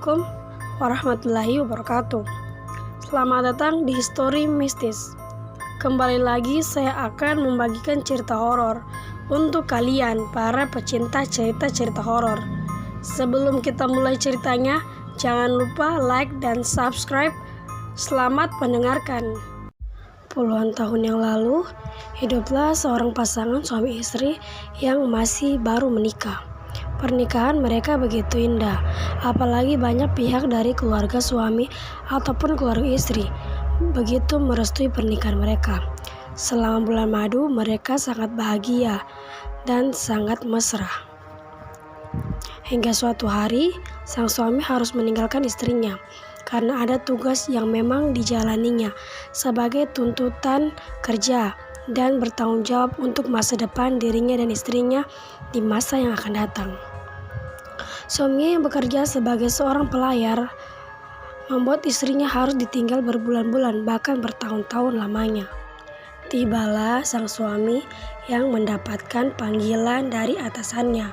Assalamualaikum warahmatullahi wabarakatuh. Selamat datang di History Mistis. Kembali lagi saya akan membagikan cerita horor untuk kalian para pecinta cerita-cerita horor. Sebelum kita mulai ceritanya, jangan lupa like dan subscribe. Selamat mendengarkan. Puluhan tahun yang lalu, hiduplah seorang pasangan suami istri yang masih baru menikah. Pernikahan mereka begitu indah, apalagi banyak pihak dari keluarga suami ataupun keluarga istri begitu merestui pernikahan mereka. Selama bulan madu, mereka sangat bahagia dan sangat mesra. Hingga suatu hari, sang suami harus meninggalkan istrinya karena ada tugas yang memang dijalaninya sebagai tuntutan kerja dan bertanggung jawab untuk masa depan dirinya dan istrinya di masa yang akan datang. Suaminya yang bekerja sebagai seorang pelayar membuat istrinya harus ditinggal berbulan-bulan, bahkan bertahun-tahun lamanya. Tibalah sang suami yang mendapatkan panggilan dari atasannya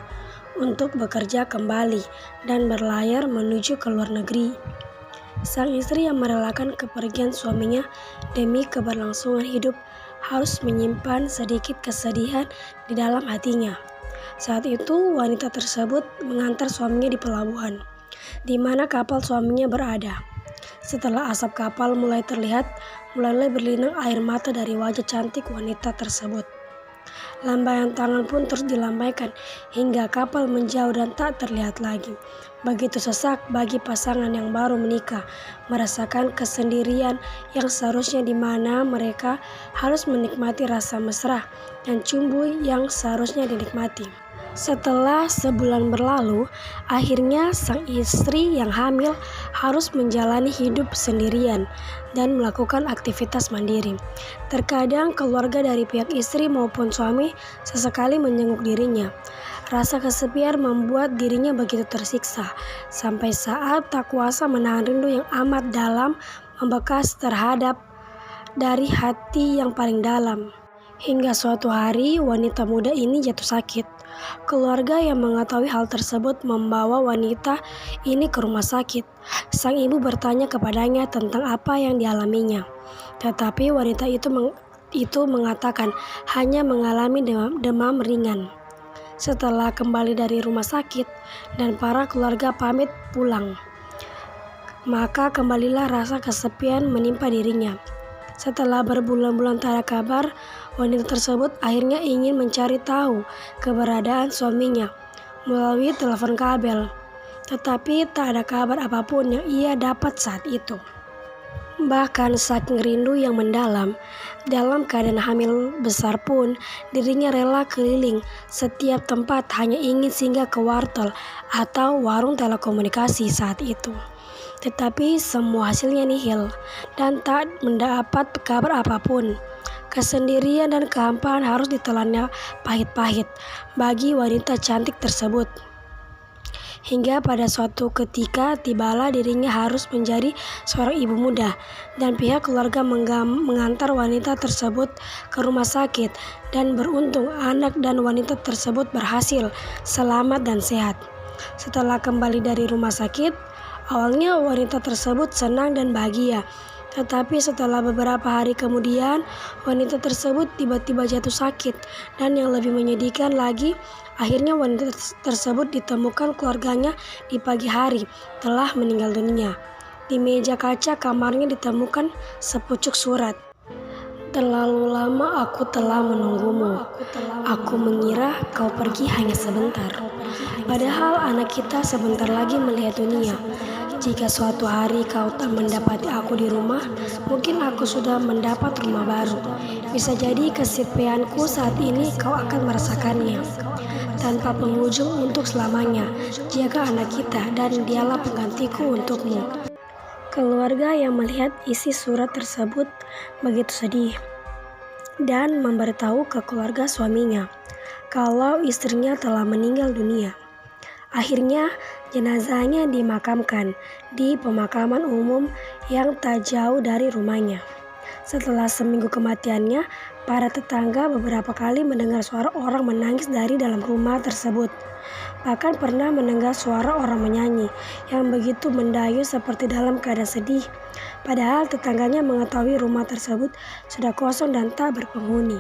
untuk bekerja kembali dan berlayar menuju ke luar negeri. Sang istri yang merelakan kepergian suaminya demi keberlangsungan hidup harus menyimpan sedikit kesedihan di dalam hatinya. Saat itu wanita tersebut mengantar suaminya di pelabuhan, di mana kapal suaminya berada. Setelah asap kapal mulai terlihat, mulai berlinang air mata dari wajah cantik wanita tersebut. Lambaian tangan pun terus dilambaikan hingga kapal menjauh dan tak terlihat lagi. Begitu sesak bagi pasangan yang baru menikah, merasakan kesendirian yang seharusnya di mana mereka harus menikmati rasa mesra dan cumbu yang seharusnya dinikmati. Setelah sebulan berlalu, akhirnya sang istri yang hamil harus menjalani hidup sendirian dan melakukan aktivitas mandiri. Terkadang keluarga dari pihak istri maupun suami sesekali menjenguk dirinya. Rasa kesepian membuat dirinya begitu tersiksa, sampai saat tak kuasa menahan rindu yang amat dalam membekas terhadap dari hati yang paling dalam. Hingga suatu hari wanita muda ini jatuh sakit. Keluarga yang mengetahui hal tersebut membawa wanita ini ke rumah sakit. Sang ibu bertanya kepadanya tentang apa yang dialaminya. Tetapi wanita itu mengatakan hanya mengalami demam ringan. Setelah kembali dari rumah sakit dan para keluarga pamit pulang, maka kembalilah rasa kesepian menimpa dirinya. Setelah berbulan-bulan tak ada kabar, wanita tersebut akhirnya ingin mencari tahu keberadaan suaminya melalui telepon kabel. Tetapi tak ada kabar apapun yang ia dapat saat itu. Bahkan saking rindu yang mendalam, dalam keadaan hamil besar pun dirinya rela keliling setiap tempat hanya ingin singgah ke wartel atau warung telekomunikasi saat itu. Tetapi semua hasilnya nihil dan tak mendapat kabar apapun. Kesendirian dan kehampaan harus ditelannya pahit-pahit bagi wanita cantik tersebut. Hingga pada suatu ketika tibalah dirinya harus menjadi seorang ibu muda dan pihak keluarga mengantar wanita tersebut ke rumah sakit dan beruntung anak dan wanita tersebut berhasil selamat dan sehat. Setelah kembali dari rumah sakit, awalnya wanita tersebut senang dan bahagia. Tetapi setelah beberapa hari kemudian, wanita tersebut tiba-tiba jatuh sakit. Dan yang lebih menyedihkan lagi, akhirnya wanita tersebut ditemukan keluarganya di pagi hari telah meninggal dunia. Di meja kaca kamarnya ditemukan sepucuk surat. Terlalu lama aku telah menunggumu. Aku mengira kau pergi hanya sebentar. Padahal anak kita sebentar lagi melihat dunia. Jika suatu hari kau tak mendapati aku di rumah, mungkin aku sudah mendapat rumah baru. Bisa jadi kesepianku saat ini kau akan merasakannya. Tanpa penghujung untuk selamanya, jaga anak kita dan dialah penggantiku untukmu. Keluarga yang melihat isi surat tersebut begitu sedih dan memberitahu ke keluarga suaminya kalau istrinya telah meninggal dunia. Akhirnya jenazahnya dimakamkan di pemakaman umum yang tak jauh dari rumahnya. Setelah seminggu kematiannya, para tetangga beberapa kali mendengar suara orang menangis dari dalam rumah tersebut. Bahkan pernah mendengar suara orang menyanyi yang begitu mendayu seperti dalam keadaan sedih. Padahal tetangganya mengetahui rumah tersebut sudah kosong dan tak berpenghuni.